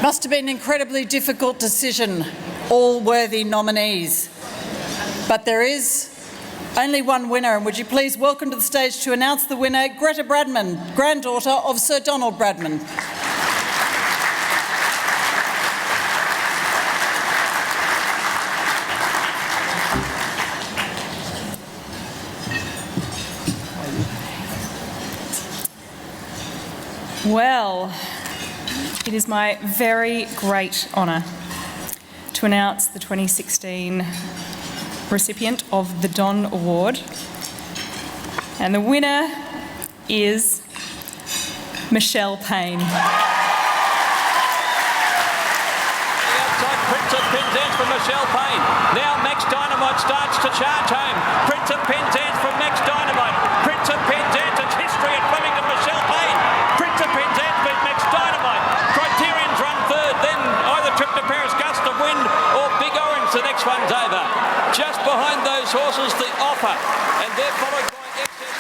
Must have been an incredibly difficult decision, all worthy nominees. But there is only one winner, and would you please welcome to the stage to announce the winner, Greta Bradman, granddaughter of Sir Donald Bradman. Well, it is my very great honour to announce the 2016 recipient of the Don Award. And the winner is Michelle Payne. Prince of Penzance from Michelle Payne. Now Max Dynamite starts to charge home. Prince of Penzance from Max Dynamite. Prince of Penzance, it's history at Flemington, Michelle Payne. Prince of Penzance beat Max Dynamite. Criterion's run third, then either trip to Paris, Gust of Wind or Big Orange. The next one's over. Just behind those horses, the Offer, and they're followed by Excess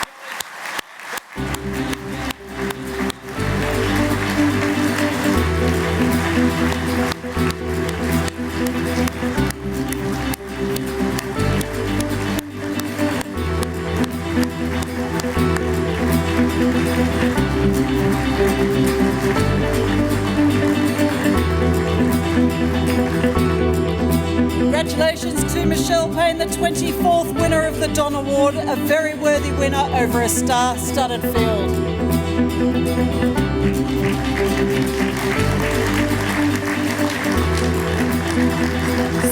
Congratulations to Michelle Payne, the 24th winner of the Don Award, a very worthy winner over a star-studded field.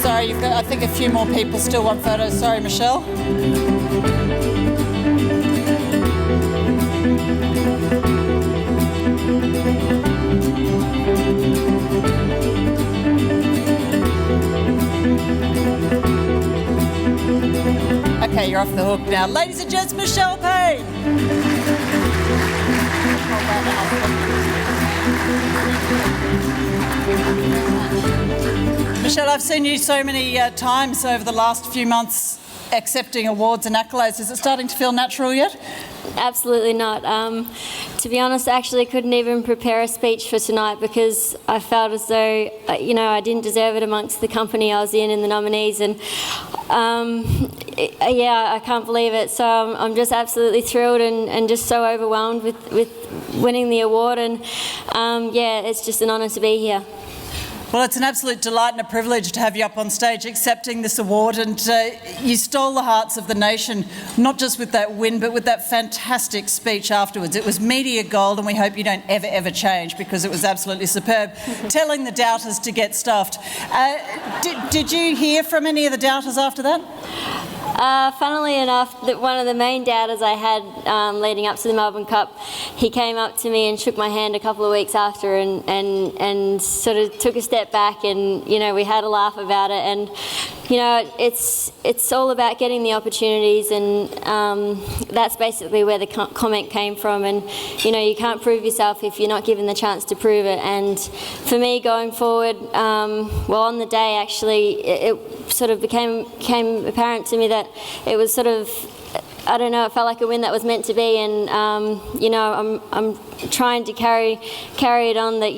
Sorry, you've got, I think, a few more people still want photos. Sorry, Michelle. Okay, you're off the hook now. Ladies and gents, Michelle Payne. Michelle, I've seen you so many times over the last few months accepting awards and accolades. Is it starting to feel natural yet? Absolutely not. To be honest, I actually couldn't even prepare a speech for tonight because I felt as though, I didn't deserve it amongst the company I was in the nominees, and I can't believe it. So I'm just absolutely thrilled and just so overwhelmed with winning the award, and it's just an honour to be here. Well, it's an absolute delight and a privilege to have you up on stage accepting this award, and you stole the hearts of the nation, not just with that win, but with that fantastic speech afterwards. It was media gold, and we hope you don't ever change because it was absolutely superb. Telling the doubters to get stuffed. Did you hear from any of the doubters after that? Funnily enough, one of the main doubters I had leading up to the Melbourne Cup, he came up to me and shook my hand a couple of weeks after and sort of took a step back, and we had a laugh about it, and it's all about getting the opportunities, and that's basically where the comment came from. And you can't prove yourself if you're not given the chance to prove it. And for me going forward, on the day actually it sort of became apparent to me that it was sort of, I don't know, it felt like a win that was meant to be, and I'm trying to carry it on that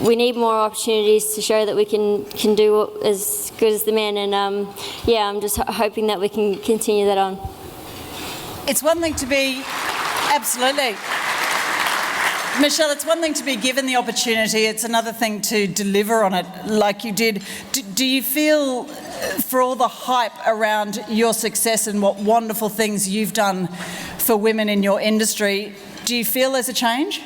we need more opportunities to show that we can do as good as the men, and I'm just hoping that we can continue that on. It's one thing to be, absolutely. Michelle, it's one thing to be given the opportunity, it's another thing to deliver on it like you did. Do you feel, for all the hype around your success and what wonderful things you've done for women in your industry, do you feel there's a change?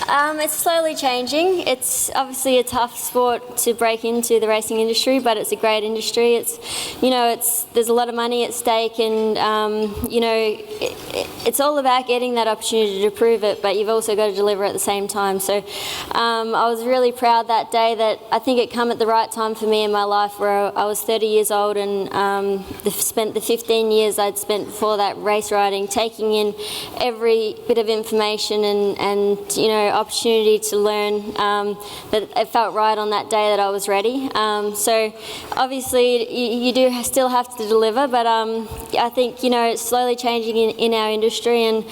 It's slowly changing. It's obviously a tough sport to break into the racing industry, but it's a great industry. There's a lot of money at stake, and it's all about getting that opportunity to prove it, but you've also got to deliver at the same time. So I was really proud that day that I think it come at the right time for me in my life, where I was 30 years old and spent the 15 years I'd spent before that race riding, taking in every bit of information, and opportunity to learn that it felt right on that day that I was ready. So obviously you do still have to deliver, but I think, you know, it's slowly changing in our industry. And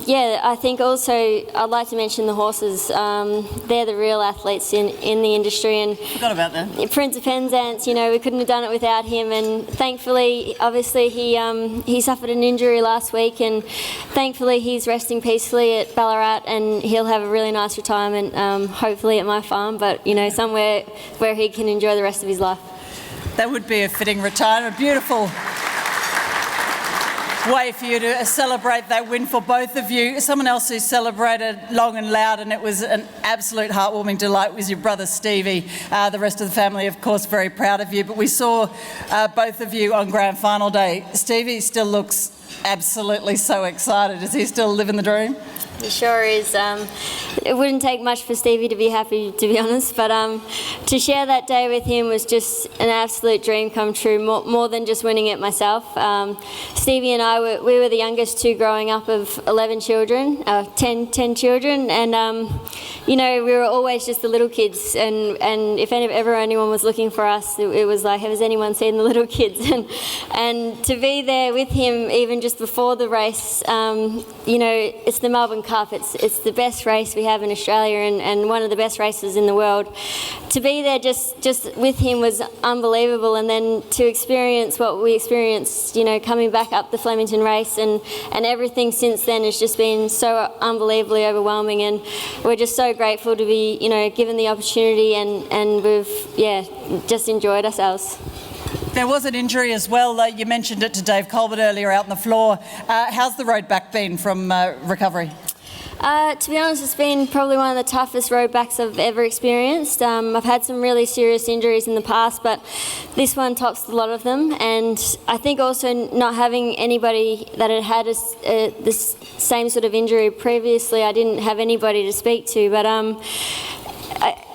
yeah, I think also I'd like to mention the horses. They're the real athletes in the industry. And Forgot about that. Prince of Penzance, you know, we couldn't have done it without him. And thankfully, obviously, he suffered an injury last week, and thankfully he's resting peacefully at Ballarat, and he'll have a really nice retirement, hopefully at my farm, but, you know, somewhere where he can enjoy the rest of his life. That would be a fitting retirement. Beautiful way for you to celebrate that win for both of you. Someone else who celebrated long and loud, and it was an absolute heartwarming delight, was your brother Stevie. The rest of the family, of course, very proud of you. But we saw both of you on grand final day. Stevie still looks absolutely so excited. Is he still living the dream? He sure is. It wouldn't take much for Stevie to be happy, to be honest, but to share that day with him was just an absolute dream come true, more than just winning it myself. Stevie and I, we were the youngest two growing up of 11 children, 10 children, and you know, we were always just the little kids, and if ever anyone was looking for us, it was like, has anyone seen the little kids? And to be there with him even just before the race, you know, it's the Melbourne Cup. It's the best race we have in Australia, and one of the best races in the world. To be there just with him was unbelievable, and then to experience what we experienced, you know, coming back up the Flemington race, and everything since then has just been so unbelievably overwhelming, and we're just so grateful to be, you know, given the opportunity, and we've, yeah, just enjoyed ourselves. There was an injury as well. You mentioned it to Dave Colbert earlier out on the floor. How's the road back been from recovery? To be honest, it's been probably one of the toughest road backs I've ever experienced. I've had some really serious injuries in the past, but this one tops a lot of them. And I think also not having anybody that had had this same sort of injury previously, I didn't have anybody to speak to. But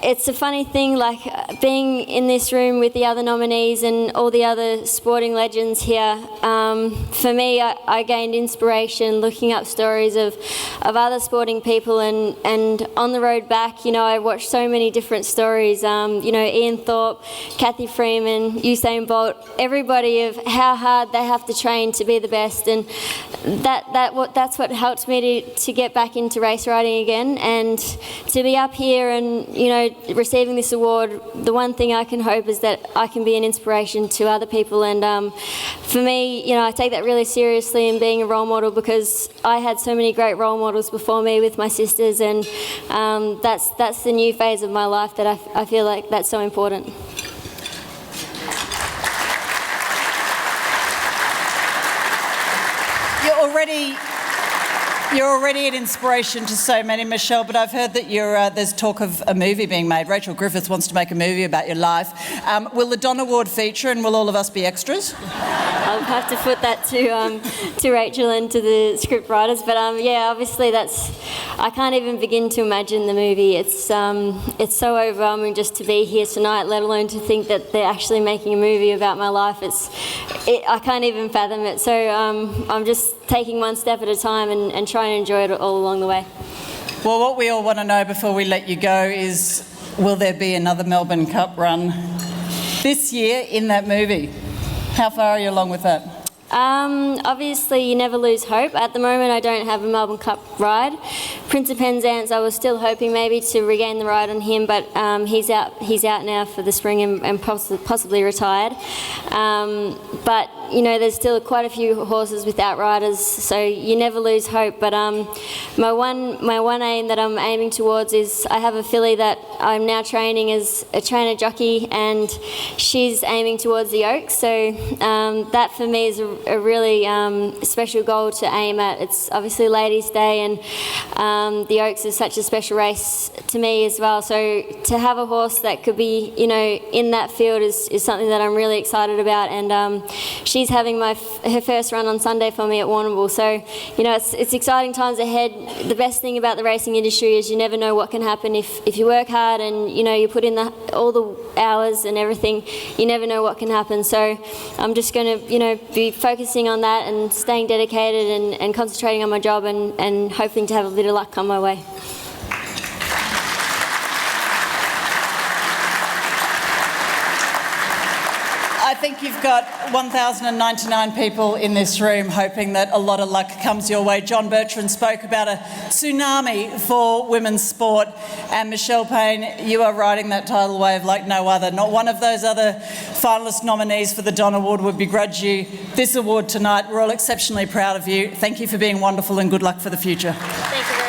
it's a funny thing, like being in this room with the other nominees and all the other sporting legends here. For me, I gained inspiration looking up stories of other sporting people, and on the road back, you know, I watched so many different stories. You know, Ian Thorpe, Kathy Freeman, Usain Bolt, everybody, of how hard they have to train to be the best, and that's what helped me to get back into race riding again, and to be up here and, you know, receiving this award. The one thing I can hope is that I can be an inspiration to other people, and for me, you know, I take that really seriously in being a role model, because I had so many great role models before me with my sisters, and that's the new phase of my life that I feel like that's so important. You're already an inspiration to so many, Michelle, but I've heard that there's talk of a movie being made. Rachel Griffiths wants to make a movie about your life. Will the Don Award feature, and will all of us be extras? I'll have to put that to Rachel and to the script writers, but yeah, obviously I can't even begin to imagine the movie. It's so overwhelming just to be here tonight, let alone to think that they're actually making a movie about my life. I can't even fathom it. So I'm just taking one step at a time and trying to enjoy it all along the way. Well, what we all want to know before we let you go is, will there be another Melbourne Cup run this year in that movie? How far are you along with that? Obviously, you never lose hope. At the moment, I don't have a Melbourne Cup ride. Prince of Penzance, I was still hoping maybe to regain the ride on him, but he's out now for the spring and possibly retired. But you know, there's still quite a few horses without riders, so you never lose hope. But my one aim that I'm aiming towards is, I have a filly that I'm now training as a trainer jockey, and she's aiming towards the Oaks. So that for me is a really special goal to aim at. It's obviously Ladies' Day, and the Oaks is such a special race to me as well. So to have a horse that could be, you know, in that field is something that I'm really excited about. And she's having her first run on Sunday for me at Warrnambool. So, you know, it's exciting times ahead. The best thing about the racing industry is you never know what can happen if you work hard and, you know, you put in all the hours and everything. You never know what can happen. So I'm just going to, you know, be focusing on that and staying dedicated and concentrating on my job and hoping to have a bit of luck come my way. think you've got 1,099 people in this room hoping that a lot of luck comes your way. John Bertrand spoke about a tsunami for women's sport, and Michelle Payne, you are riding that tidal wave like no other. Not one of those other finalist nominees for the Don Award would begrudge you this award tonight. We're all exceptionally proud of you. Thank you for being wonderful and good luck for the future. Thank you.